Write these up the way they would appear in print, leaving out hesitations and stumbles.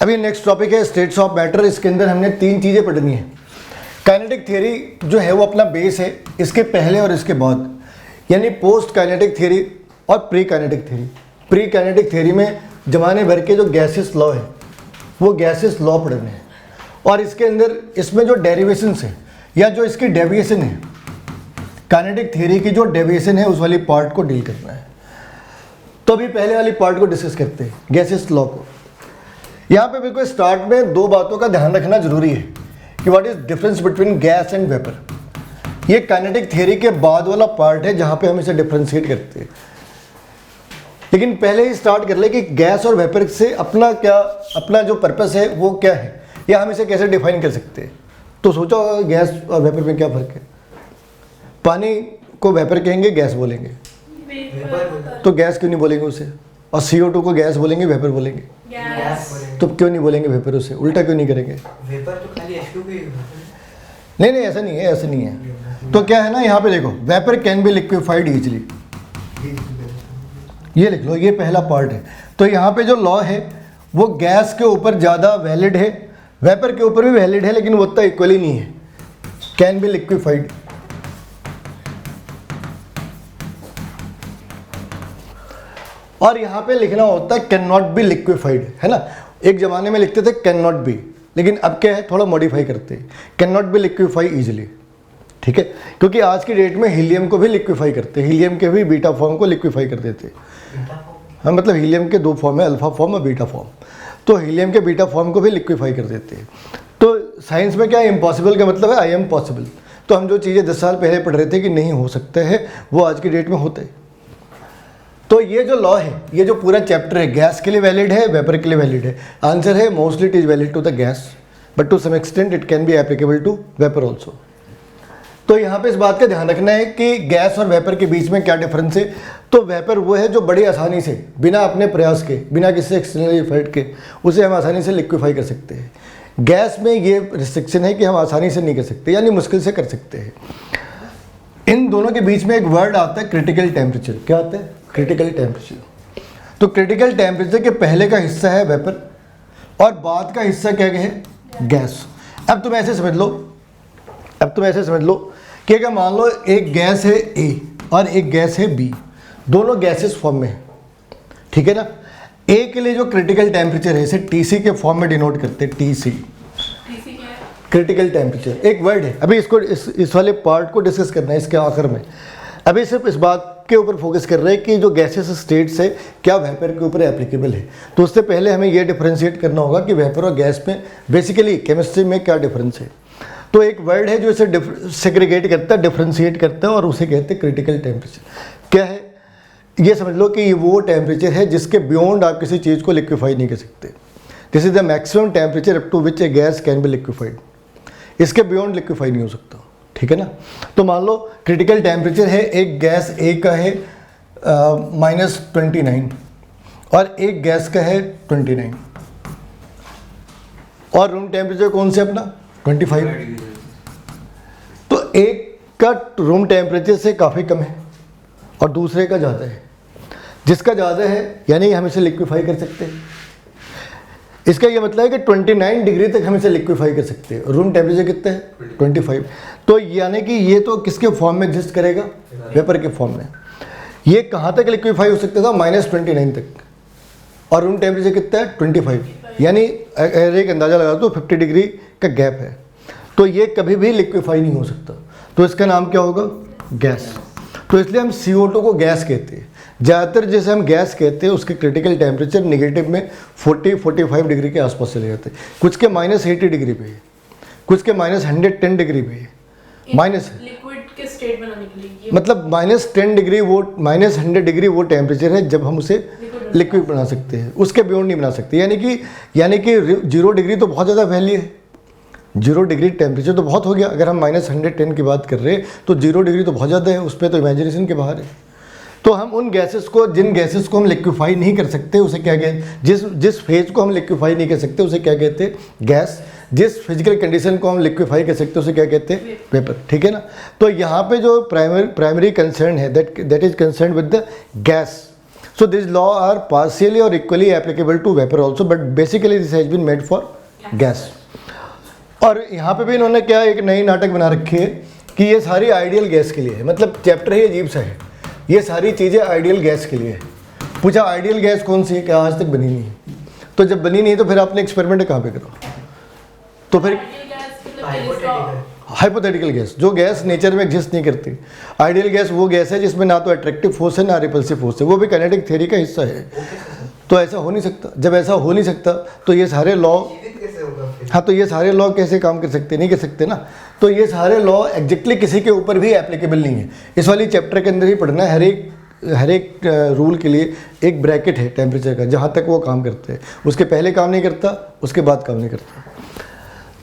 अभी next topic है states of matter. इसके अंदर हमने 3 चीज़ें पढ़नी है। काइनेटिक थ्योरी जो है वो अपना बेस है इसके पहले और इसके बाद, यानी पोस्ट काइनेटिक थ्योरी और pre kinetic theory. Pre kinetic theory में जमाने भर के जो गैसेस लॉ है वो गैसेस लॉ पढ़ने हैं, और इसके अंदर इसमें जो डेरिवेशंस है या जो इसकी डेविएशन है, काइनेटिक थ्योरी की जो डेविएशन है उस वाली पार्ट को डील करना है। तो अभी पहले वाली पार्ट को डिस्कस करते हैं, गैसेस लॉ को। यहाँ पे बिल्कुल स्टार्ट में 2 बातों का ध्यान रखना जरूरी है कि what is difference between gas and vapour. ये काइनेटिक थ्योरी के बाद वाला पार्ट है जहाँ पे हम इसे डिफ्रेंशिएट करते हैं। लेकिन पहले ही स्टार्ट कर ले कि गैस और वेपर से अपना क्या, अपना जो पर्पस है वो क्या है, या हम इसे कैसे डिफाइन कर सकते हैं। तो सोचा होगा गैस और वेपर में क्या फ़र्क है। पानी को वेपर कहेंगे, गैस बोलेंगे, तो गैस क्यों नहीं बोलेंगे उसे, और CO2 को गैस बोलेंगे, वेपर बोलेंगे। तो क्यों नहीं बोलेंगे वेपर उसे, उल्टा क्यों नहीं करेंगे। वेपर तो खाली H2 के नहीं ऐसा नहीं है, ऐसा नहीं है। तो क्या है ना, यहाँ पे देखो, vapour can be liquefied easily, ये लिख लो, ये पहला पार्ट है। तो यहाँ पे जो लॉ है वो गैस के ऊपर ज़्यादा वैलिड है, वेपर के ऊपर भी वैलिड है, लेकिन वो उतना इक्वली नहीं है। कैन बी लिक्विफाइड, और यहाँ पे लिखना होता है कैन नॉट बी लिक्विफाइड, है ना। एक ज़माने में लिखते थे कैन नॉट बी, लेकिन अब क्या है, थोड़ा मॉडिफाई करते हैं, can not be liquefy easily, ठीक है। क्योंकि आज की डेट में हीलियम को भी लिक्विफाई करते हैं, हीलियम के भी बीटा फॉर्म को लिक्विफाई कर देते हैं। हाँ, मतलब हीलियम के 2 फॉर्म है, अल्फा फॉर्म और बीटा फॉर्म। तो हीलियम के बीटा फॉर्म को भी लिक्विफाई कर देते हैं। तो साइंस में क्या है, इम्पॉसिबल का मतलब है आई एम पॉसिबल। तो हम जो चीज़ें 10 साल पहले पढ़ रहे थे कि नहीं हो सकते हैं, वो आज की डेट में होते हैं। तो ये जो लॉ है, ये जो पूरा चैप्टर है, गैस के लिए वैलिड है, वेपर के लिए वैलिड है। आंसर है mostly it is valid to the gas, but to some extent it can be applicable to vapour also. तो यहाँ पे इस बात का ध्यान रखना है कि गैस और वेपर के बीच में क्या डिफरेंस है। तो वेपर वो है जो बड़ी आसानी से, बिना अपने प्रयास के, बिना किसी एक्सटर्नल इफेक्ट के, उसे हम आसानी से लिक्विफाई कर सकते हैं। गैस में ये रिस्ट्रिक्शन है कि हम आसानी से नहीं कर सकते, यानी मुश्किल से कर सकते हैं। इन दोनों के बीच में एक वर्ड आता है क्रिटिकल टेम्परेचर। क्या आता है, क्रिटिकल टेम्परेचर। तो क्रिटिकल टेम्परेचर के पहले का हिस्सा है वेपर और बाद का हिस्सा क्या है, गैस। अब तुम ऐसे समझ लो, कि अगर मान लो एक गैस है A और एक गैस है B, दोनों गैसेस फॉर्म में है, ठीक है ना। A के लिए जो क्रिटिकल टेम्परेचर है इसे TC के फॉर्म में डिनोट करते हैं, TC क्रिटिकल टेम्परेचर एक वर्ड है। अभी इसको इस वाले पार्ट को डिस्कस करना है इसके आखिर में। अभी सिर्फ इस बात के ऊपर फोकस कर रहे हैं कि जो गैसेस स्टेट्स है क्या वेपर के ऊपर एप्लीकेबल है। तो उससे पहले हमें यह डिफरेंशिएट करना होगा कि वेपर और गैस में बेसिकली केमिस्ट्री में क्या डिफरेंस है। तो एक वर्ड है जो इसे सेग्रीगेट करता है, डिफरेंशिएट करता है, और उसे कहते हैं क्रिटिकल टेम्परेचर। क्या है, ये समझ लो कि ये वो टेम्परेचर है जिसके बियॉन्ड आप किसी चीज़ को लिक्विफाई नहीं कर सकते। This is the maximum temperature up to which a gas can be liquefied. इसके बियॉन्ड लिक्विफाई नहीं हो सकता, ठीक है ना। तो मान लो क्रिटिकल टेम्परेचर है, एक गैस A का है -29 और एक गैस का है 29, और रूम टेम्परेचर कौन से अपना 25। तो एक का रूम टेम्परेचर से काफ़ी कम है और दूसरे का ज़्यादा है। जिसका ज़्यादा है यानी हम इसे लिक्विफाई कर सकते हैं। इसका ये मतलब है कि 29 डिग्री तक हम इसे लिक्विफाई कर सकते हैं। रूम टेम्परेचर कितना है 25। तो यानी कि ये तो किसके फॉर्म में एग्जिस्ट करेगा, वेपर के फॉर्म में। ये कहाँ तक लिक्विफाई हो सकता था, -29 तक, और रूम टेम्परेचर कितना है 25। यानी एक अंदाज़ा लगा तो 50 डिग्री का गैप है। तो ये कभी भी लिक्विफाई नहीं हो सकता। तो इसका नाम क्या होगा, गैस। तो इसलिए हम CO2 को गैस कहते हैं। ज़्यादातर जैसे हम गैस कहते हैं उसके क्रिटिकल टेम्परेचर नेगेटिव में 40-45 डिग्री के आसपास चले जाते हैं। कुछ के -80 डिग्री पे है, कुछ के -110 डिग्री पे है। लिक्विड के स्टेट बनाने के लिए मतलब -10 डिग्री वो -100 डिग्री वो टेम्परेचर है जब हम उसे लिक्विड बना सकते हैं, उसके बियॉन्ड नहीं बना सकते। यानी कि 0 डिग्री तो बहुत ज़्यादा वैल्यू है। 0 डिग्री टेम्परेचर तो बहुत हो गया। अगर हम -110 की बात कर रहे हैं तो 0 डिग्री तो बहुत ज़्यादा है, उस पर तो इमेजिनेशन के बाहर है। तो हम उन गैसेस को, जिन गैसेस को हम लिक्विफाई नहीं कर सकते उसे क्या कहते, जिस फेज को हम लिक्विफाई नहीं कर सकते उसे क्या कहते हैं, गैस। जिस फिजिकल कंडीशन को हम लिक्विफाई कर सकते हैं उसे क्या कहते हैं, वेपर, ठीक है ना। तो यहाँ पे जो प्राइमरी कंसर्न है that is concern with the gas. So these law are partially or equally applicable to vapor also, but basically this has been made for gas. और यहाँ पे भी इन्होंने क्या एक नई नाटक बना रखी है कि ये सारी आइडियल गैस के लिए है, मतलब चैप्टर ही अजीब सा है, ये सारी चीज़ें आइडियल गैस के लिए है। पूछा आइडियल गैस कौन सी है, क्या आज तक बनी नहीं है, तो जब बनी नहीं तो फिर आपने एक्सपेरिमेंट कहाँ पे करो, तो फिर हाइपोथेटिकल गैस, जो गैस नेचर में एग्जिस्ट नहीं करती। आइडियल गैस वो गैस है जिसमें ना तो अट्रैक्टिव फोर्स है ना रिपल्सिव फोर्स है, वो भी काइनेटिक थ्योरी का हिस्सा है। तो ऐसा हो नहीं सकता, जब ऐसा हो नहीं सकता तो ये सारे लॉ, हाँ तो ये सारे लॉ कैसे काम कर सकते, नहीं कर सकते ना। तो ये सारे लॉ एग्जैक्टली किसी के ऊपर भी एप्लीकेबल नहीं है। इस वाली चैप्टर के अंदर ही पढ़ना है, हर एक रूल के लिए एक ब्रैकेट है टेम्परेचर का, जहाँ तक वो काम करते हैं, उसके पहले काम नहीं करता, उसके बाद काम नहीं करता।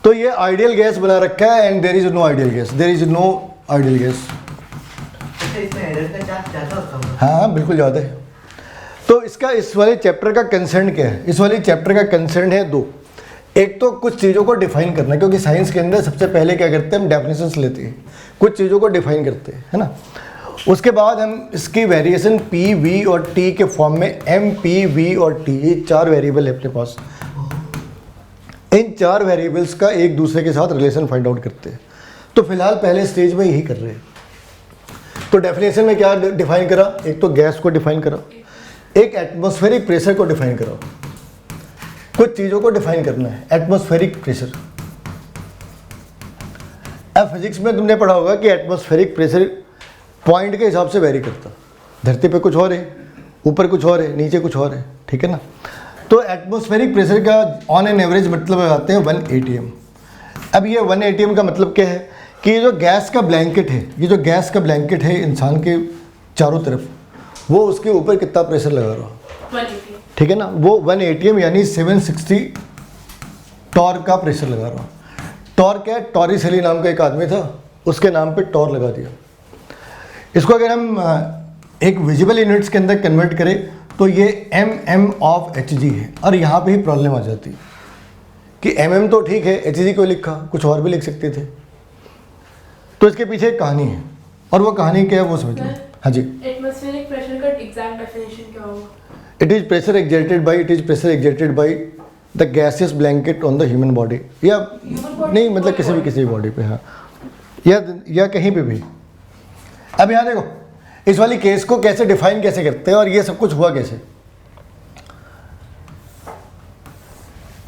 तो ये आइडियल गैस बना रखा है and there is no ideal gas, there is no ideal gas. हाँ बिल्कुल ज़्यादा है। तो इसका इस वाले चैप्टर का कंसर्न क्या है, इस वाले चैप्टर का कंसर्न है दो। एक तो कुछ चीज़ों को डिफाइन करना, क्योंकि साइंस के अंदर सबसे पहले क्या करते हैं, हम डेफिनेशंस लेते हैं, कुछ चीज़ों को डिफाइन करते हैं, है ना। उसके बाद हम इसकी वेरिएशन पी, वी और टी के फॉर्म में एम, पी, वी और टी, ये 4 वेरिएबल है अपने पास। इन 4 वेरिएबल्स का एक दूसरे के साथ रिलेशन फाइंड आउट करते हैं। तो फिलहाल पहले स्टेज में यही कर रहे हैं। तो डेफिनेशन में क्या डिफाइन करा, एक तो गैस को डिफाइन करा, एक एटमॉस्फेरिक प्रेशर को डिफाइन करा। कुछ चीज़ों को डिफाइन करना है, एटमॉस्फेरिक प्रेशर। अब फिजिक्स में तुमने पढ़ा होगा कि एटमॉस्फेरिक प्रेशर पॉइंट के हिसाब से वेरी करता, धरती पे कुछ और है, ऊपर कुछ और है, नीचे कुछ और है, ठीक है ना। तो एटमॉस्फेरिक प्रेशर का ऑन एन एवरेज मतलब लगाते हैं 1 atm। अब ये 1 atm का मतलब क्या है कि ये जो गैस का ब्लैंकेट है, ये जो गैस का ब्लैंकेट है इंसान के चारों तरफ, वो उसके ऊपर कितना प्रेशर लगा रहा है, ठीक है ना। वो 1 atm यानी 760 टॉर्क का प्रेशर लगा रहा है। टॉर्क क्या है, टॉरिसेली नाम का एक आदमी था, उसके नाम पे टॉर लगा दिया। इसको अगर हम एक विजिबल यूनिट्स के अंदर कन्वर्ट करें तो ये mm ऑफ hg है। और यहाँ पे ही प्रॉब्लम आ जाती है कि mm तो ठीक है, hg को लिखा, कुछ और भी लिख सकते थे। तो इसके पीछे एक कहानी है, और वो कहानी क्या है वो समझ लो। हाँ जी, एटमॉस्फेरिक प्रेशर का एग्जैक्ट डेफिनेशन क्या होगा? It is pressure exerted by the gaseous blanket on the human body, या नहीं मतलब किसी भी बॉडी पे, हाँ, या कहीं पे भी। अब यहाँ देखो, इस वाली केस को कैसे डिफाइन कैसे करते हैं और ये सब कुछ हुआ कैसे।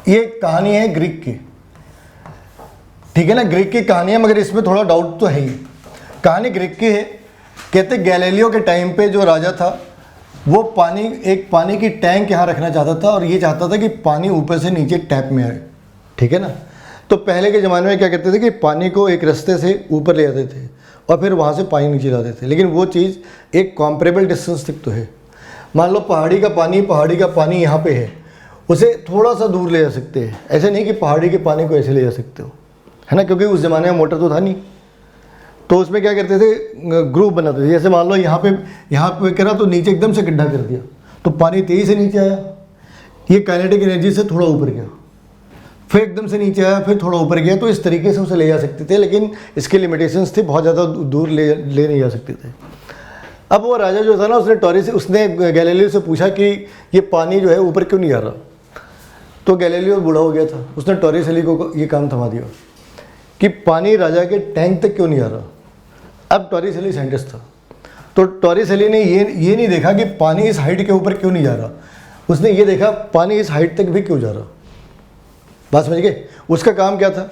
ये कहानी है ग्रीक की, ठीक है ना, ग्रीक की कहानी है, मगर इसमें थोड़ा डाउट तो है ही। कहानी ग्रीक की है। कहते गैलीलियो के टाइम पे जो राजा था वो एक पानी की टैंक यहाँ रखना चाहता था, और ये चाहता था कि पानी ऊपर से नीचे टैप में आए, ठीक है ना। तो पहले के ज़माने में क्या करते थे कि पानी को एक रास्ते से ऊपर ले आते थे और फिर वहाँ से पानी नीचे लाते थे, लेकिन वो चीज़ एक कॉम्परेबल डिस्टेंस तक तो है। मान लो पहाड़ी का पानी यहाँ पे है, उसे थोड़ा सा दूर ले जा सकते हैं, ऐसे नहीं कि पहाड़ी के पानी को ऐसे ले जा सकते हो, है ना, क्योंकि उस ज़माने में मोटर तो था नहीं। तो उसमें क्या करते थे, ग्रुप बनाते थे। जैसे मान लो यहाँ पे करा तो नीचे एकदम से गड्ढा कर दिया तो पानी तेज़ी से नीचे आया, ये काइनेटिक एनर्जी से थोड़ा ऊपर गया, फिर एकदम से नीचे आया, फिर थोड़ा ऊपर गया। तो इस तरीके से उसे ले जा सकते थे, लेकिन इसके लिमिटेशंस थे, बहुत ज़्यादा दूर ले नहीं जा सकते थे। अब वो राजा जो था ना, उसने गैलीलियो से पूछा कि ये पानी जो है ऊपर क्यों नहीं आ रहा। तो गैलीलियो बूढ़ा हो गया था, उसने टॉरिसेली को ये काम थमा दिया कि पानी राजा के टैंक तक क्यों नहीं आ रहा। अब टॉरिसेली साइंटिस्ट था, तो टॉरिसेली ने ये नहीं देखा कि पानी इस हाइट के ऊपर क्यों नहीं जा रहा, उसने ये देखा पानी इस हाइट तक भी क्यों जा रहा। बात समझ गए। उसका काम क्या था,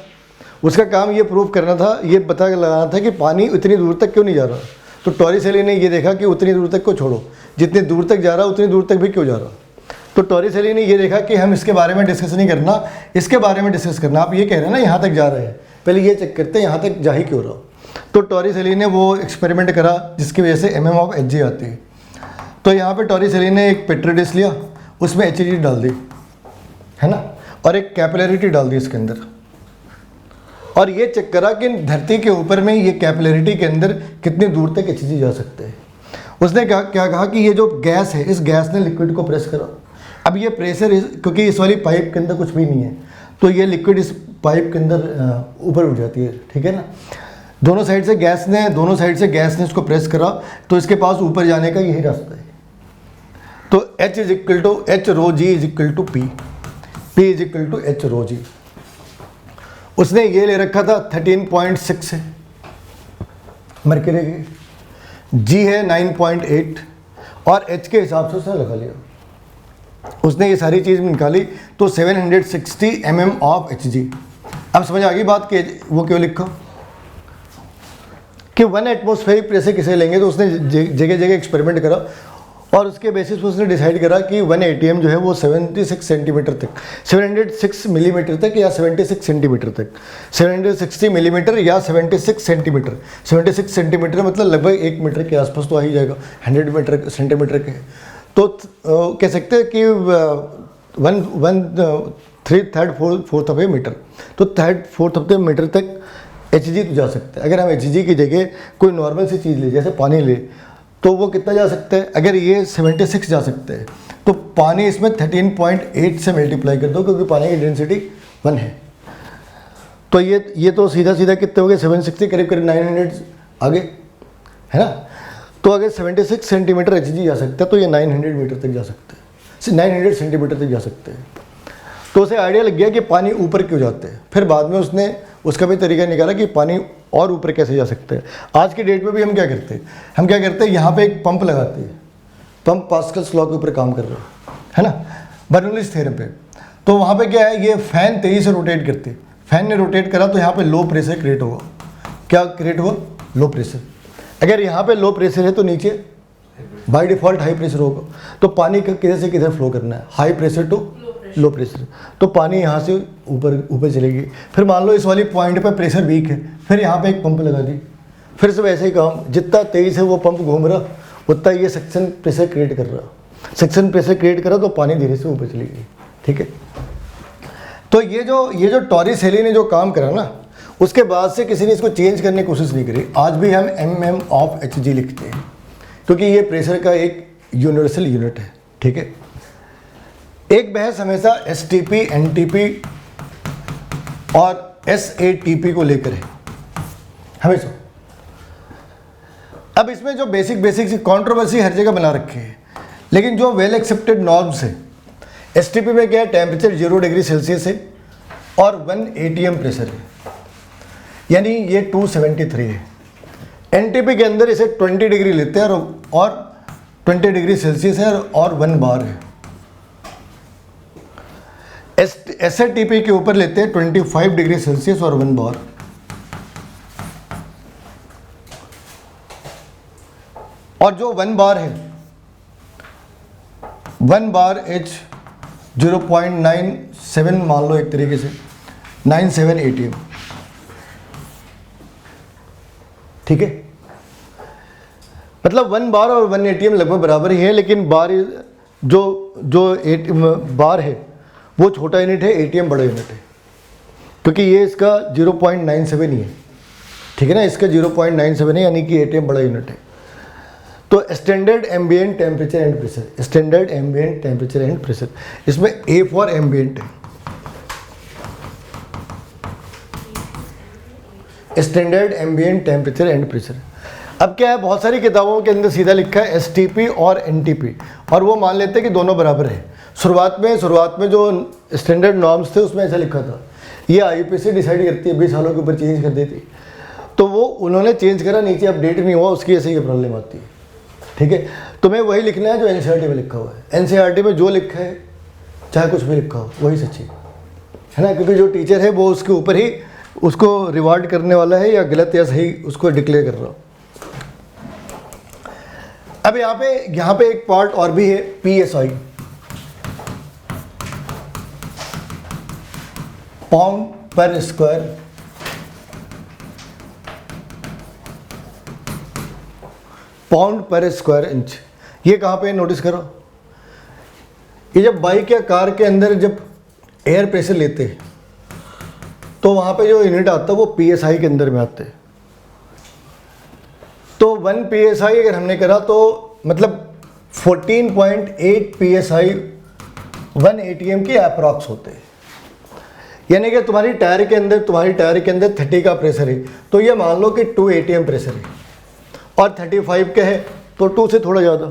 उसका काम ये प्रूव करना था, ये पता लगाना था कि पानी उतनी दूर तक क्यों नहीं जा रहा। तो टॉरिसेली ने ये देखा कि उतनी दूर तक को छोड़ो, जितनी दूर तक जा रहा उतनी दूर तक भी क्यों जा रहा। तो टॉरिसेली ने ये देखा कि हम इसके बारे में डिस्कस नहीं करना, इसके बारे में डिस्कस करना। आप ये कह रहे हैं ना यहाँ तक जा रहे हैं, पहले ये चेक करते हैं यहाँ तक जा ही क्यों रहा। तो टॉरिसेली ने वो एक्सपेरिमेंट करा जिसकी वजह से mm ऑफ hg आती है। तो यहाँ पे टॉरिसेली ने एक पेट्री डिश लिया, उसमें hg डाल दी, है ना, और एक कैपिलरिटी डाल दी इसके अंदर, और ये चेक करा कि धरती के ऊपर में ये कैपिलरिटी के अंदर कितनी दूर तक hg जा सकते हैं। उसने क्या कहा कि ये जो गैस है, इस गैस ने लिक्विड को प्रेस करा। अब ये प्रेशर क्योंकि इस वाली पाइप के अंदर कुछ भी नहीं है, तो ये लिक्विड इस पाइप के अंदर ऊपर उठ जाती है, ठीक है ना। दोनों साइड से गैस ने इसको प्रेस करा, तो इसके पास ऊपर जाने का यही रास्ता है। तो H is equal to H rho g is equal to P, P is equal to H rho g. उसने ये ले रखा था 13.6 है मरकरी की, जी है 9.8 और H के हिसाब से उसने लगा लिया। उसने ये सारी चीज़ निकाली तो 760 mm ऑफ Hg। अब समझ आ गई बात कि वो क्यों लिखा कि 1 एटमॉस्फेरिक प्रेशर किसे लेंगे। तो उसने जगह जगह एक्सपेरिमेंट करा और उसके बेसिस पर उसने डिसाइड करा कि 1 ATM जो है वो 76 सेंटीमीटर तक, 706 मिलीमीटर तक या 76 सेंटीमीटर तक, 760 मिलीमीटर या 76 सेंटीमीटर, 76 सेंटीमीटर मतलब लगभग 1 मीटर के आसपास तो आ ही जाएगा, 100 मीटर सेंटीमीटर के। तो कह सकते हैं कि 3/4 ऑफ ए मीटर, तो 3/4 ऑफ द मीटर तक Hg तो जा सकता है। अगर हम Hg की जगह कोई नॉर्मल सी चीज़ ले जैसे पानी ले तो वो कितना जा सकता है, अगर ये 76 जा सकता है तो पानी इसमें 13.8 से मल्टीप्लाई कर दो क्योंकि पानी की डेंसिटी 1 है। तो ये तो सीधा सीधा कितने हो गए 760 करीब करीब 900 आगे है ना। तो अगर 76 सेंटीमीटर Hg जा सकता है तो ये 900 मीटर तक जा सकता है, 900 सेंटीमीटर तक जा सकते हैं। तो उसे आइडिया लग गया कि पानी ऊपर क्यों जाते हैं। फिर बाद में उसने उसका भी तरीका निकाला कि पानी और ऊपर कैसे जा सकता है। आज की डेट में भी हम क्या करते हैं, यहाँ पे एक पंप लगाते हैं, पंप पास्कल्स लॉ के ऊपर काम कर रहा है ना, बर्नौलीज थ्योरम पे। तो वहाँ पे क्या है, ये फैन तेज़ी से रोटेट करते हैं, फैन ने रोटेट करा तो यहाँ पे लो प्रेशर क्रिएट होगा। क्या क्रिएट हुआ, लो प्रेशर। अगर यहाँ पे लो प्रेशर है तो नीचे बाय डिफ़ॉल्ट हाई प्रेशर होगा। तो पानी का किधर से किधर फ्लो करना है, high pressure to low pressure. तो पानी यहाँ से ऊपर चलेगी। फिर मान लो इस वाली पॉइंट पे प्रेशर वीक है, फिर यहाँ पे एक पंप लगा दी, फिर से वैसे ही काम, जितना तेज़ी से वो पंप घूम रहा उतना ये सक्शन प्रेशर क्रिएट कर रहा। सक्शन प्रेशर क्रिएट करा तो पानी धीरे से ऊपर चली गई। ठीक है। तो ये जो टॉरिस हेली ने जो काम करा ना, उसके बाद से किसी ने इसको चेंज करने की कोशिश नहीं करी। आज भी हम mm ऑफ Hg लिखते हैं क्योंकि ये प्रेशर का एक यूनिवर्सल यूनिट है। ठीक है। एक बहस हमेशा STP, NTP और SATP को लेकर है हमेशा। अब इसमें जो बेसिक कंट्रोवर्सी हर जगह बना रखे हैं, लेकिन जो वेल एक्सेप्टेड नॉर्म्स है, STP में क्या है, टेम्परेचर 0 डिग्री सेल्सियस है और 1 ATM प्रेशर है, यानी ये 273 है। NTP के अंदर इसे 20 डिग्री लेते हैं और 20 डिग्री सेल्सियस है और 1 बार है। SATP के ऊपर लेते हैं 25 डिग्री सेल्सियस और 1 बार। और जो 1 बार है, 1 बार H 0.97 मान लो एक तरीके से 97 ATM। ठीक है। मतलब 1 बार और 1 ATM लगभग बराबर ही है, लेकिन बार जो बार है वो छोटा यूनिट है, ATM बड़ा यूनिट है, क्योंकि ये इसका 0.97 ही है। ठीक है ना, इसका 0.97 है, यानी कि ATM बड़ा यूनिट है। तो standard ambient temperature and pressure, standard ambient temperature and pressure, इसमें A फॉर एम्बिएंट है, standard ambient temperature and pressure. अब क्या है, बहुत सारी किताबों के अंदर सीधा लिखा है STP और NTP, और वो मान लेते हैं कि दोनों बराबर है। शुरुआत में जो स्टैंडर्ड नॉर्म्स थे उसमें ऐसा लिखा था, ये IUPAC डिसाइड करती है, 20 सालों के ऊपर चेंज कर देती। तो वो उन्होंने चेंज करा, नीचे अपडेट नहीं हुआ, उसकी ऐसे ही प्रॉब्लम आती है। ठीक है। तुम्हें वही लिखना है जो NCERT में लिखा हुआ है। NCERT में जो लिखा है, चाहे कुछ भी लिखा हो, वही सच्ची है ना, क्योंकि जो टीचर है वो उसके ऊपर ही उसको रिवार्ड करने वाला है, या गलत या सही उसको डिक्लेयर कर रहा हो। अब यहाँ पे एक पार्ट और भी है, PSI, पाउंड पर स्क्वायर, पाउंड पर स्क्वायर इंच। ये कहाँ पे नोटिस करो, ये जब बाइक या कार के अंदर जब एयर प्रेशर लेते हैं तो वहाँ पे जो यूनिट आता है वो PSI के अंदर में आते हैं। तो 1 PSI अगर हमने करा तो मतलब 14.8 PSI 1 ATM के अप्रॉक्स होते हैं। यानी कि तुम्हारी टायर के अंदर 30 का प्रेशर है, तो ये मान लो कि 2 ATM प्रेशर है, और 35 का है तो 2 से थोड़ा ज़्यादा।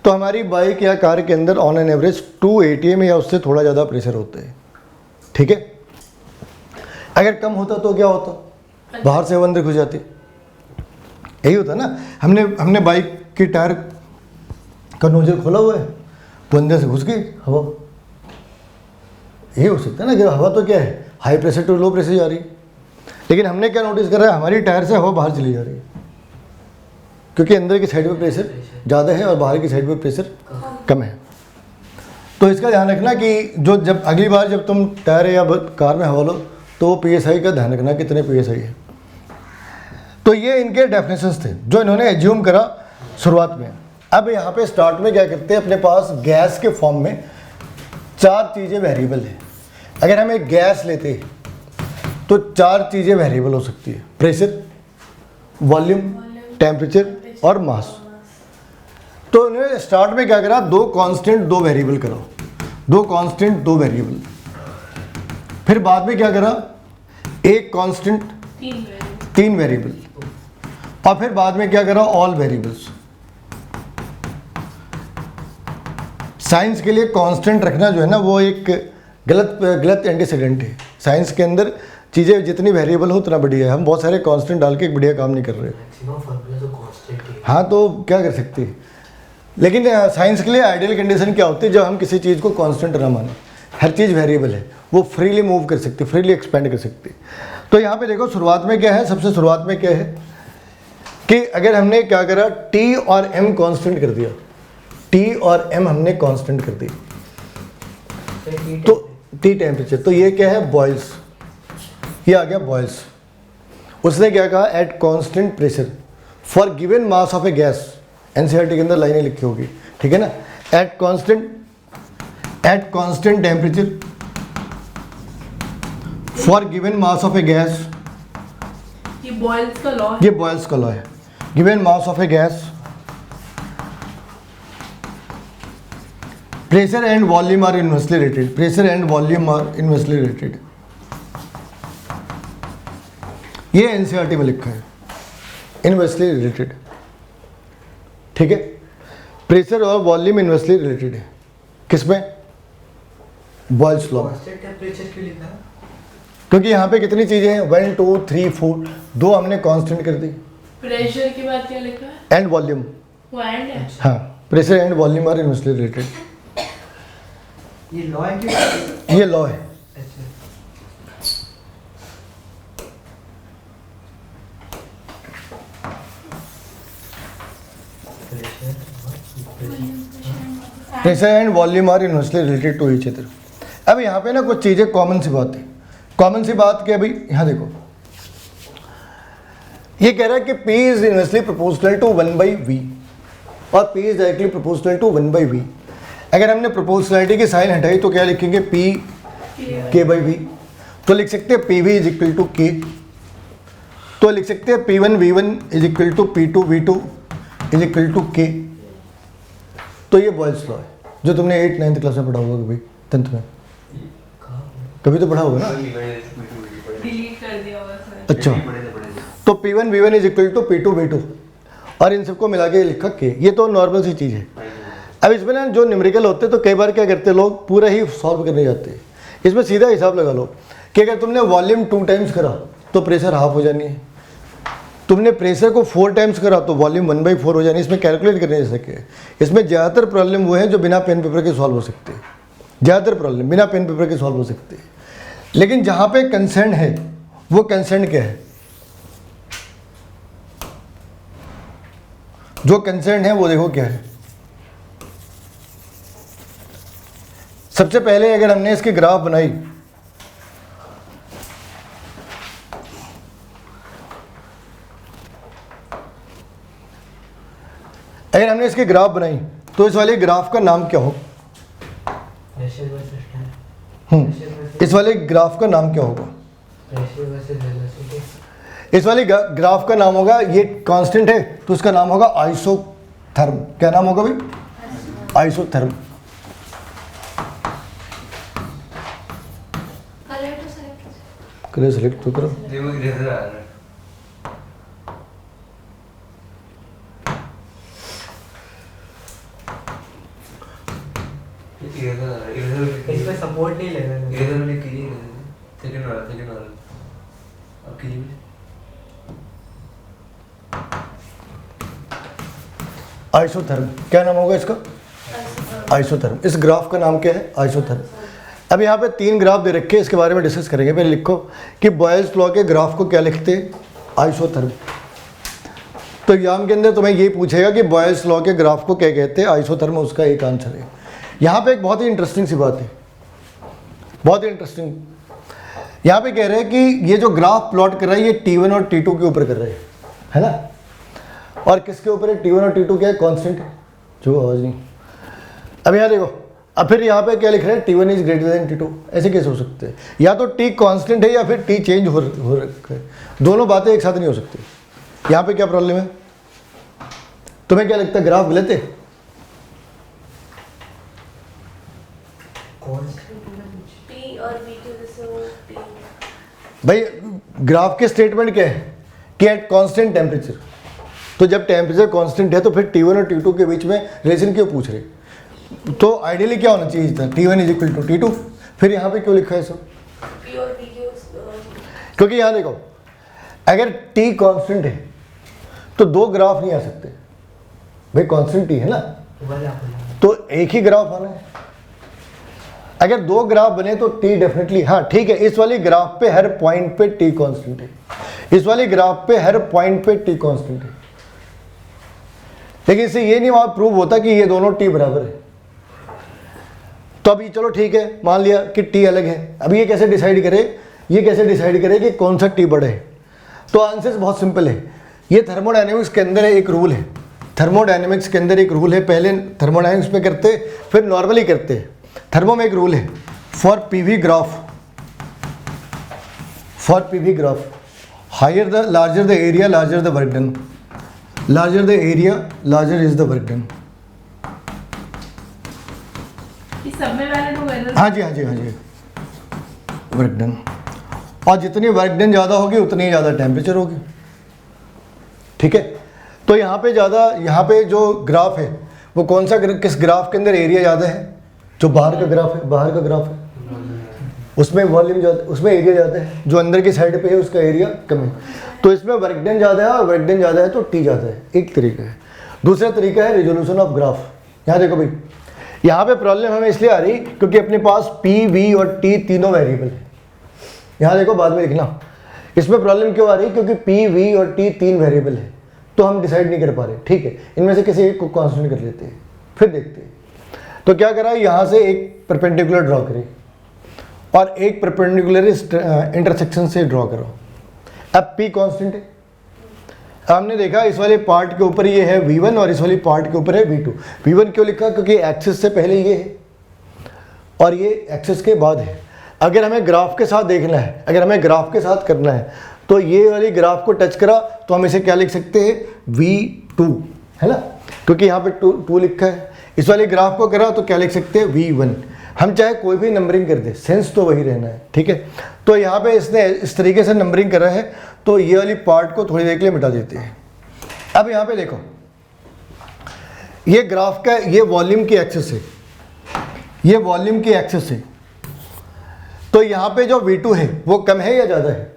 तो हमारी बाइक या कार के अंदर ऑन एन एवरेज 2 ATM या उससे थोड़ा ज़्यादा प्रेशर होता है, ठीक है। अगर कम होता तो क्या होता, बाहर से हवा अंदर घुस जाती, यही होता ना। हमने बाइक की टायर का नोजल खोला हुआ है, वो अंदर से घुस गई हवा, यही हो सकता है ना। कि हवा तो क्या है, high pressure to low pressure जा रही है, लेकिन हमने क्या नोटिस करा है, हमारी टायर से हवा बाहर चली जा रही है, क्योंकि अंदर की साइड पे प्रेशर ज़्यादा है और बाहर की साइड पे प्रेशर कम है। तो इसका ध्यान रखना कि जब अगली बार जब तुम टायर या कार में हवा लो तो वो PSI का ध्यान रखना कितने PSI है। तो ये इनके डेफिनेशंस थे जो इन्होंने एज्यूम करा शुरुआत में। अब यहाँ पे स्टार्ट में क्या करते हैं, अपने पास गैस के फॉर्म में 4 चीज़ें वेरिएबल है। अगर हम एक गैस लेते तो 4 चीज़ें वेरिएबल हो सकती है, प्रेशर, वॉल्यूम, टेम्परेचर और मास। तो उन्होंने स्टार्ट में क्या करा, 2 कांस्टेंट 2 वेरिएबल करो, 2 कांस्टेंट 2 वेरिएबल। फिर बाद में क्या करा, 1 कांस्टेंट 3 वेरिएबल, और फिर बाद में क्या करा, ऑल वेरिएबल्स। साइंस के लिए कांस्टेंट रखना जो है ना वो एक गलत एंटीसीडेंट है। साइंस के अंदर चीज़ें जितनी वेरिएबल हो उतना बढ़िया है। हम बहुत सारे कांस्टेंट डाल के एक बढ़िया काम नहीं कर रहे। हाँ तो क्या कर सकते हैं, लेकिन साइंस के लिए आइडियल कंडीशन क्या होती है, जब हम किसी चीज़ को कांस्टेंट ना माने, हर चीज़ वेरिएबल है, वो फ्रीली मूव कर सकती है, फ्रीली एक्सपेंड कर सकती है। तो यहाँ पे देखो शुरुआत में क्या है, सबसे शुरुआत में क्या है कि अगर हमने क्या करा, T और M कांस्टेंट कर दिया, T और M हमने कांस्टेंट कर दी, तो T टेम्परेचर, तो ये क्या है, बॉयल्स, ये आ गया बॉयल्स। उसने क्या कहा, at constant pressure for given mass of a gas, NCERT के अंदर लाइनें लिखी होगी, ठीक है ना। At constant temperature for given mass of a gas, ये बॉयल्स का लॉ है। ये बॉयल्स का लॉ है। Given mass of a gas, pressure and volume are inversely related, pressure and volume are inversely related, ये NCERT में लिखा है, इनवर्सली रिलेटेड, ठीक है। प्रेशर और वॉल्यूम इनवर्सली रिलेटेड है, किसमें, बॉयल्स लॉ। टेम्परेचर क्यों लिखा है? क्योंकि यहाँ पे कितनी चीजें हैं, 1 2 3 4, 2 हमने कांस्टेंट कर दी, प्रेशर के बाद क्या लिखा है, एंड वॉल्यूम। वो एंड है। हाँ, pressure and volume are inversely related, ये लॉ है कि ये लॉ है। अच्छा, pressure and volume are inversely related to each other. अब यहाँ पे ना कुछ चीज़ें कॉमन सी बात है। कॉमन सी बात क्या भाई, यहाँ देखो, ये कह रहा है कि P is inversely proportional to 1/V और P is directly proportional to 1/V। अगर हमने प्रोपोर्शनलिटी की साइन हटाई तो क्या लिखेंगे, P K/V। तो लिख सकते हैं PV is equal to K, तो लिख सकते हैं P1 V1 is equal to P2 V2 is equal to K। तो ये बॉयल्स लॉ है जो तुमने 8th 9th क्लास में पढ़ा होगा कभी, 10th में कभी तो पढ़ा होगा ना। डिलीट कर दिया होगा सर। अच्छा, तो P1 V1 is equal to P2 V2 और इन सबको मिला के लिखा K। ये तो नॉर्मल सी चीज़ है। अब इसमें ना जो न्यूमेरिकल होते हैं तो कई बार क्या करते हैं लोग, पूरा ही सॉल्व करने जाते हैं। इसमें सीधा हिसाब लगा लो कि अगर तुमने वॉल्यूम 2 टाइम्स करा तो प्रेशर हाफ हो जानी है, तुमने प्रेशर को 4 टाइम्स करा तो वॉल्यूम 1/4 हो जानी है। इसमें कैलकुलेट करने जा सके। इसमें ज़्यादातर प्रॉब्लम वो है जो बिना पेन पेपर के सॉल्व हो सकते हैं, ज़्यादातर प्रॉब्लम बिना पेन पेपर के सॉल्व हो सकते हैं। लेकिन जहाँ पे कंसर्न है वो कंसर्न क्या है, जो कंसर्न है वो देखो क्या है। सबसे पहले अगर हमने इसकी ग्राफ बनाई, अगर हमने इसकी ग्राफ बनाई तो इस वाले ग्राफ का नाम क्या हो, प्रेशर वर्सेस टाइम, इस वाले ग्राफ का नाम क्या होगा, प्रेशर वर्सेस वेलोसिटी, इस वाले ग्राफ का नाम होगा, ये कांस्टेंट है तो उसका नाम होगा आइसोथर्म। क्या नाम होगा भाई, आइसोथर्म। कलर सेलेक्ट तो करो। वर्क अब के लिए आइसोथर्म, क्या नाम होगा इसका? आइसोथर्म। इस ग्राफ का नाम क्या है? आइसोथर्म। अब यहाँ पे 3 ग्राफ दे रखे हैं, इसके बारे में डिस्कस करेंगे। पहले लिखो कि बॉयल्स लॉ के ग्राफ को क्या लिखते हैं? आइसोथर्म। तो एग्जाम के अंदर तुम्हें ये पूछेगा कि बॉयल्स लॉ के ग्राफ को क्या कहते हैं? आइसोथर्म, उसका एक आंसर है। यहाँ पे एक बहुत ही इंटरेस्टिंग सी बात है, बहुत ही इंटरेस्टिंग। यहाँ पे कह रहे हैं कि ये जो ग्राफ प्लॉट कर रहा है ये T1 और T2 के ऊपर कर रहे हैं, है ना? और किसके ऊपर है? T1 और T2 क्या है? कांस्टेंट है। जो आवाज़ नहीं। अब यहाँ देखो, अब फिर यहाँ पे क्या लिख रहे हैं? T1 is greater than T2। ऐसे कैसे हो सकते हैं? या तो T कांस्टेंट है या फिर T चेंज हो रखा है। दोनों बातें एक साथ नहीं हो सकती। यहाँ पे क्या प्रॉब्लम है? तुम्हें क्या लगता है, ग्राफ गलत है? कौन सा T और V की वजह से वो T भाई ग्राफ के स्टेटमेंट क्या है कि एट कांस्टेंट टेम्परेचर। तो जब टेम्परेचर कांस्टेंट है तो फिर T1 और T2 के बीच में रिलेशन क्यों पूछ रहे? तो आइडियली क्या होना चाहिए था? T1 is equal to T2। फिर यहाँ पे क्यों लिखा है सब? P और V की क्योंकि यहाँ देखो, अगर T कांस्टेंट है तो 2 ग्राफ नहीं आ सकते भाई, कांस्टेंट T है ना, तो एक ही ग्राफ आना है। अगर 2 ग्राफ बने तो T डेफिनेटली, हाँ ठीक है, इस वाली ग्राफ पे हर पॉइंट पे T कांस्टेंट है, इस वाली ग्राफ पे हर पॉइंट पे T कांस्टेंट है, लेकिन इससे ये नहीं वहां प्रूव होता कि ये दोनों T बराबर है। तो अभी चलो ठीक है, मान लिया कि T अलग है। अभी ये कैसे डिसाइड करे, ये कैसे डिसाइड करे कि कौन सा T बड़ा है? तो आंसर बहुत सिंपल है। ये थर्मोडायनेमिक्स के अंदर एक रूल है, थर्मोडायनेमिक्स के अंदर एक रूल है। पहले थर्मोडायनेमिक्स में करते, फिर नॉर्मली करते। थर्मो में एक रूल है, for PV graph, for PV graph higher the larger the area larger the work done, larger the area larger is the work done. ये सब में वैलिड होगा ना? हाँ जी, हाँ जी, हाँ जी, वर्क डन। और जितनी वर्क डन ज़्यादा होगी उतनी ही ज़्यादा टेम्परेचर होगी, ठीक है। तो यहाँ पे ज़्यादा, यहाँ पे जो ग्राफ है वो कौन सा, किस ग्राफ के अंदर एरिया ज़्यादा है? जो बाहर का ग्राफ है, बाहर का ग्राफ है, उसमें वॉल्यूम ज़्यादा, उसमें एरिया ज़्यादा है। जो अंदर की साइड पे है उसका एरिया कम है। तो इसमें वर्क डन ज़्यादा है और वर्क डन ज़्यादा है तो T ज़्यादा है, एक तरीका है। दूसरा तरीका है रेजोल्यूशन ऑफ ग्राफ। यहाँ देखो भाई, यहाँ पे प्रॉब्लम हमें इसलिए आ रही क्योंकि अपने पास P, V और T तीनों वेरिएबल है। यहाँ देखो, बाद में लिखना, इसमें प्रॉब्लम क्यों आ रही? क्योंकि P, V और T 3 वेरिएबल है, तो हम डिसाइड नहीं कर पा रहे। ठीक है, इनमें से किसी एक को कांस्टेंट कर लेते हैं, फिर देखते हैं। तो क्या करा, यहाँ से एक परपेंडिकुलर ड्रॉ करें और एक परपेंडिकुलर इंटरसेक्शन से ड्रॉ करो। अब P कांस्टेंट है, हमने देखा इस वाले पार्ट के ऊपर ये है V1 और इस वाली पार्ट के ऊपर है V2। V1 क्यों लिखा? क्योंकि एक्सिस से पहले ये है और ये एक्सिस के बाद है। अगर हमें ग्राफ के साथ देखना है, अगर हमें ग्राफ के साथ करना है तो ये वाली ग्राफ को टच करा तो हम इसे क्या लिख सकते हैं? V2, है ना, क्योंकि यहाँ पे 2 लिखा है। इस वाली ग्राफ को करा तो क्या लिख सकते हैं? V1। हम चाहे कोई भी नंबरिंग कर दे, सेंस तो वही रहना है, ठीक है। तो यहाँ पे इसने इस तरीके से नंबरिंग करा है, तो ये वाली पार्ट को थोड़ी देर के लिए मिटा देते हैं। अब यहाँ पे देखो, ये ग्राफ का, ये वॉल्यूम की एक्सिस है, ये वॉल्यूम की एक्सिस है। तो यहाँ पे जो V2 है वो कम है या ज़्यादा है?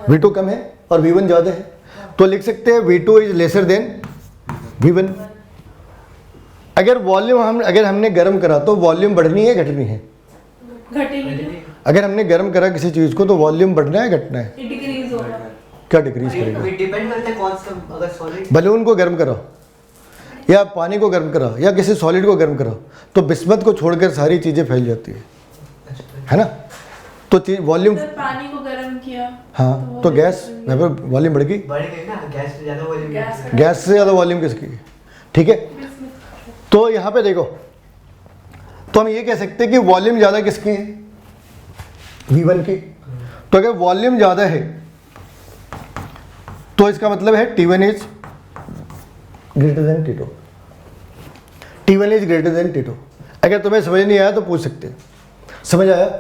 V2 कम है और V1 ज़्यादा है, तो लिख सकते हैं V2 is lesser than V1। अगर वॉल्यूम अगर हमने गर्म करा तो वॉल्यूम बढ़नी है घटनी है? घटेगी, अगर हमने गर्म करा किसी चीज़ को तो वॉल्यूम बढ़ना है घटना है? ये डिक्रीज होगा। क्या डिक्रीज करेगा? डिपेंड करते हैं कौन सा, अगर सॉलिड बलून को गर्म करा या पानी को गर्म करा या किसी सॉलिड को गर्म करा तो बिस्मत को छोड़कर सारी चीज़ें फैल जाती है ना। तो वॉल्यूम, पानी को गर्म किया, हाँ, तो गैस वॉल्यूम बढ़ गई, बढ़ गई ना, गैस से ज़्यादा वॉल्यूम, गैस से ज़्यादा वॉल्यूम किसकी? ठीक है। तो यहाँ पे देखो, तो हम ये कह सकते हैं कि वॉल्यूम ज़्यादा किसकी है? V1 की। तो अगर वॉल्यूम ज़्यादा है तो इसका मतलब है T1 is greater than T2, T1 is greater than T2। अगर तुम्हें समझ नहीं आया तो पूछ सकते हैं। समझ आया?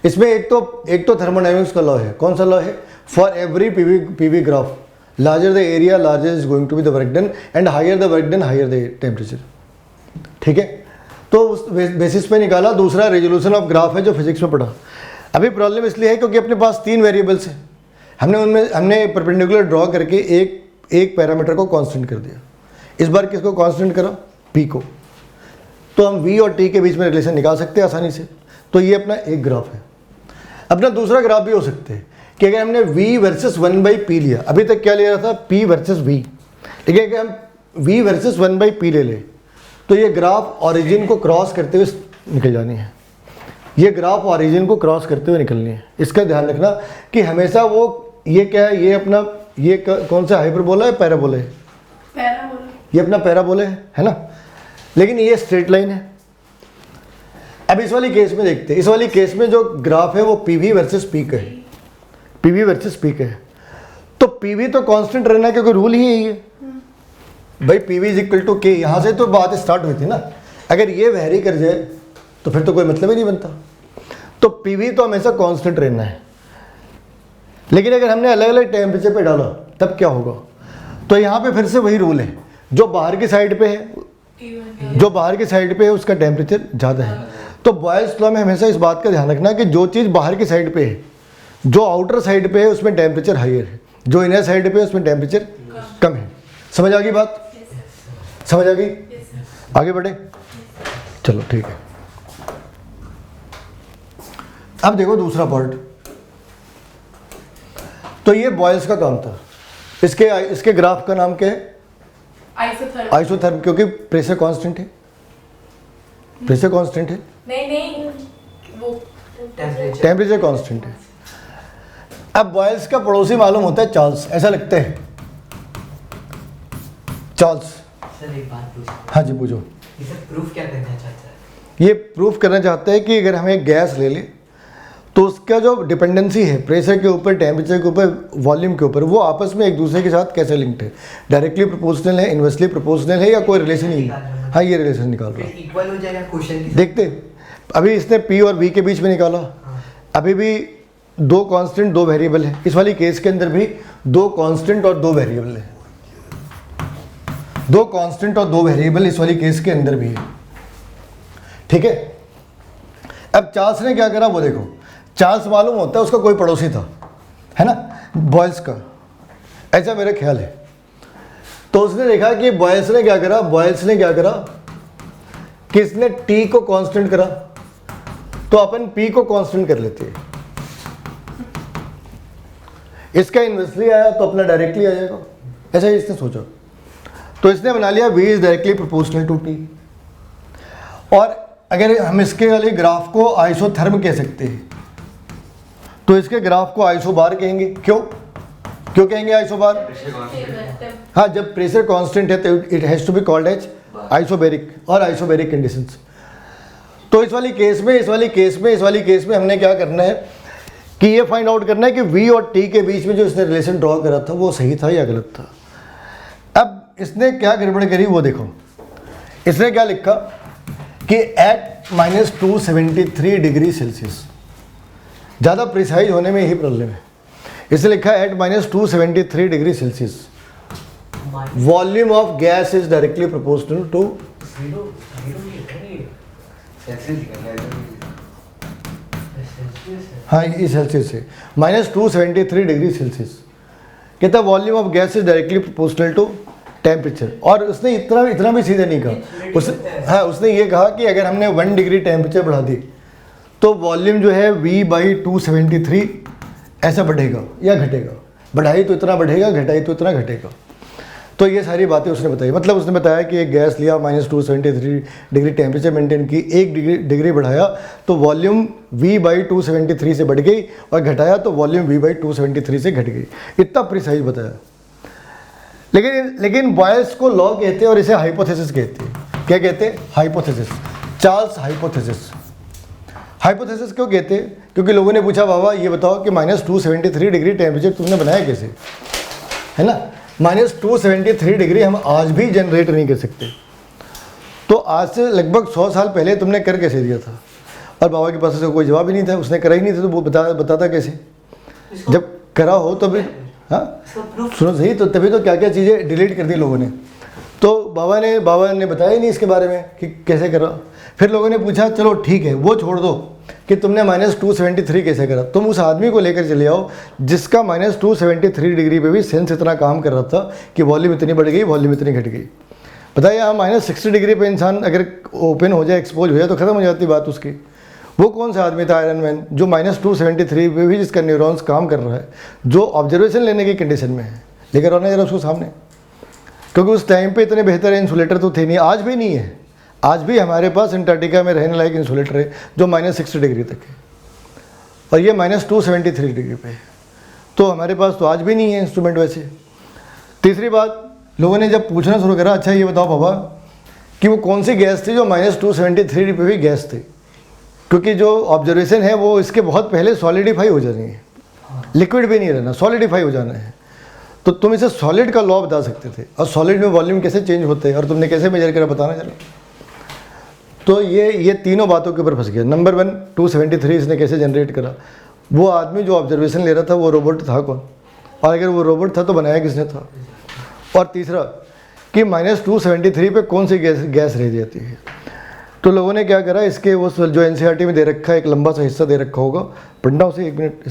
इसमें एक तो थर्मोडायनेमिक्स का लॉ है। कौन सा लॉ है? For every PV graph larger the area larger is going to be the work done and higher the work done higher the temperature. ठीक है, तो उस बेसिस पे निकाला। दूसरा रेजोल्यूशन ऑफ ग्राफ है जो फिजिक्स में पढ़ा। अभी प्रॉब्लम इसलिए है क्योंकि अपने पास 3 वेरिएबल्स हैं, हमने परपेंडिकुलर ड्रॉ करके एक पैरामीटर को कांस्टेंट कर दिया। इस बार किसको कांस्टेंट करा? पी को। तो हम वी और टी के बीच में रिलेशन निकाल सकते हैं आसानी से। तो ये अपना एक ग्राफ है। अपना दूसरा ग्राफ भी हो सकते हैं कि अगर हमने v वर्सेस 1/p लिया, अभी तक क्या ले रहा था? p वर्सेस v, लेकिन अगर हम v वर्सेस 1/p ले लें तो ये ग्राफ ऑरिजिन को क्रॉस करते हुए निकल जानी है। ये ग्राफ ऑरिजिन को क्रॉस करते हुए निकलनी है। इसका ध्यान रखना कि हमेशा वो ये क्या है, ये अपना ये कौन सा हाइपरबोला है, पैराबोला है? पैराबोला। ये अपना पैराबोला है ना, लेकिन ये स्ट्रेट लाइन है। अब इस वाली केस में देखते हैं, इस वाली केस में जो ग्राफ है वो पीवी वर्सेस पी का है, पीवी वर्सेस पी का है। तो पीवी तो कांस्टेंट रहना है क्योंकि रूल ही यही है भाई, पीवी इज इक्वल टू के। यहाँ से तो बात स्टार्ट हुई थी ना। अगर ये वेरी कर जाए तो फिर तो कोई मतलब ही नहीं बनता। तो पीवी तो हमेशा कांस्टेंट रहना है, लेकिन अगर हमने अलग अलग टेम्परेचर पे डाला तब क्या होगा? तो यहाँ पे फिर से वही रूल है, जो बाहर की साइड पे है, जो बाहर की साइड पे है उसका टेम्परेचर ज़्यादा है। तो बॉयल्स लॉ में हमेशा इस बात का ध्यान रखना कि जो चीज़ बाहर की साइड पे है, जो आउटर साइड पे है उसमें टेम्परेचर हाइयर है, जो इनर साइड पे है उसमें टेम्परेचर कम है। समझ आ गई बात? समझ आ गई? आगे बढ़े, चलो ठीक है। अब देखो दूसरा पार्ट। तो ये बॉयल्स का काम था। इसके ग्राफ का नाम क्या है? आइसोथर्म, क्योंकि प्रेशर कांस्टेंट है, प्रेशर कांस्टेंट है, नहीं वो टेम्परेचर कांस्टेंट है। अब बॉयल्स का पड़ोसी मालूम होता है चार्ल्स, ऐसा लगता है चार्ल्स। सर एक बात पूछो। हाँ जी पूछो। इसे प्रूफ क्या करना चाहता है? ये प्रूफ करना चाहता है कि अगर हमें गैस ले ले तो उसका जो डिपेंडेंसी है प्रेशर के ऊपर, टेम्परेचर के ऊपर, वॉल्यूम के ऊपर, वो आपस में एक दूसरे के साथ कैसे लिंक्ड है। डायरेक्टली प्रोपोर्शनल है, इनवर्सली प्रोपोर्शनल है, या कोई रिलेशन ही है? हाँ ये रिलेशन निकाल रहा है। इक्वल हो जाएगा क्वेश्चन की। देखते, अभी इसने पी और वी के बीच में निकाला, अभी भी 2 कांस्टेंट 2 वेरिएबल है। इस वाली केस के अंदर भी 2 कांस्टेंट और 2 वेरिएबल है, 2 कांस्टेंट और 2 वेरिएबल इस वाली केस के अंदर भी है। ठीक है। अब चार्ल्स ने क्या करा वो देखो। चार्ल्स मालूम होता है उसका कोई पड़ोसी था, है ना, बॉयल्स का, ऐसा मेरा ख्याल है। तो उसने देखा कि बॉयल्स ने क्या करा, कि इसने टी को कांस्टेंट करा, तो अपन पी को कांस्टेंट कर लेते हैं। इसका इन्वर्सली आया तो अपना डायरेक्टली आ जाएगा, ऐसा ही इसने सोचा। तो इसने बना लिया v is directly proportional to t। और अगर हम इसके वाले ग्राफ को आइसोथर्म कह सकते हैं तो इसके ग्राफ को आइसोबार कहेंगे। क्यों कहेंगे आइसोबार? हाँ, जब प्रेशर कांस्टेंट है तो it has to be called as isobaric और आइसोबेरिक कंडीशंस। तो इस वाली केस में हमने क्या करना है कि ये फाइंड आउट करना है कि v और t के बीच में जो इसने रिलेशन ड्रॉ करा था वो सही था या गलत था। अब इसने क्या गड़बड़ करी वो देखो। इसने क्या लिखा कि एट -273 डिग्री सेल्सियस, ज़्यादा प्रिसाइज होने में यही प्रॉब्लम है। इसने लिखा एट -273 degree Celsius volume of gas is directly proportional to हाँ ये सेल्सियस है, -273 डिग्री सेल्सियस। कहता volume of gas is directly proportional to temperature. और उसने इतना भी सीधे नहीं कहा। उसने ये कहा कि अगर हमने 1 डिग्री टेम्परेचर बढ़ा दी तो वॉल्यूम जो है V/273 ऐसा बढ़ेगा या घटेगा। बढ़ाई तो इतना बढ़ेगा, घटाई तो इतना घटेगा। तो ये सारी बातें उसने बताई। मतलब उसने बताया कि एक गैस लिया, -273 डिग्री टेम्परेचर मेंटेन की, 1 डिग्री बढ़ाया तो वॉल्यूम V/273 से बढ़ गई, और घटाया तो वॉल्यूम V/273 से घट गई। इतना प्रिसाइज बताया। लेकिन बॉयल्स को लॉ कहते हैं और इसे हाइपोथेसिस कहते हैं। क्या कहते हैं? हाइपोथेसिस। Charles hypothesis. हाइपोथेसिस क्यों कहते हैं? क्योंकि लोगों ने पूछा बाबा ये बताओ कि -273 डिग्री टेम्परेचर तुमने बनाया कैसे, है ना। -273 डिग्री हम आज भी जनरेट नहीं कर सकते, तो आज से लगभग 100 साल पहले तुमने कर कैसे दिया था? और बाबा के पास कोई जवाब ही नहीं था, उसने करा ही नहीं था, तो वो बताता कैसे? जब करा हो तो भी हाँ सुनो सही, तो तभी तो क्या क्या चीज़ें डिलीट कर दी लोगों ने। तो बाबा ने बताया ही नहीं इसके बारे में कि कैसे करा। फिर लोगों ने पूछा चलो ठीक है वो छोड़ दो, कि तुमने -273 कैसे करा। तुम उस आदमी को लेकर चले आओ जिसका -273 डिग्री पे भी सेंस इतना काम कर रहा था कि वॉल्यूम इतनी बढ़ गई, वॉल्यूम इतनी घट गई। बताइए, यहाँ -60 डिग्री पे इंसान अगर ओपन हो जाए, एक्सपोज हो जाए तो ख़त्म हो जाती बात उसकी। वो कौन सा आदमी था आयरन मैन जो -273 पे भी जिसका न्यूरॉन्स काम कर रहा है, जो ऑब्जर्वेशन लेने की कंडीशन में है, लेकर आना जरा उसको सामने। क्योंकि उस टाइम पे इतने बेहतर इंसुलेटर तो थे नहीं, आज भी नहीं है। आज भी हमारे पास अंटार्कटिका में रहने लायक इंसुलेटर है जो -60 डिग्री तक है, और ये -273 डिग्री पे है। तो हमारे पास तो आज भी नहीं है इंस्ट्रूमेंट वैसे। तीसरी बात, लोगों ने जब पूछना शुरू करा, अच्छा ये बताओ बाबा कि वो कौन सी गैस थी जो -273 पे भी गैस थी, क्योंकि जो ऑब्जर्वेशन है वो इसके बहुत पहले सॉलिडिफाई हो जानी है, लिक्विड भी नहीं रहना, सॉलिडिफाई हो जाना है। तो तुम इसे सॉलिड का लॉ बता सकते थे, और सॉलिड में वॉल्यूम कैसे चेंज होते हैं और तुमने कैसे मेजर करा, बताना जरा। तो ये तीनों बातों के ऊपर फंस गया। नंबर 1, 273 इसने कैसे जनरेट करा, वो आदमी जो ऑब्जर्वेशन ले रहा था वो रोबोट था कौन, और अगर वो रोबोट था तो बनाया किसने था। और तीसरा कि -273 पे कौन सी गैस रह जाती है। तो लोगों ने क्या करा, इसके वो जो NCERT में दे रखा है एक लंबा सा हिस्सा दे रखा होगा, पढ़ना उसे 1 मिनट।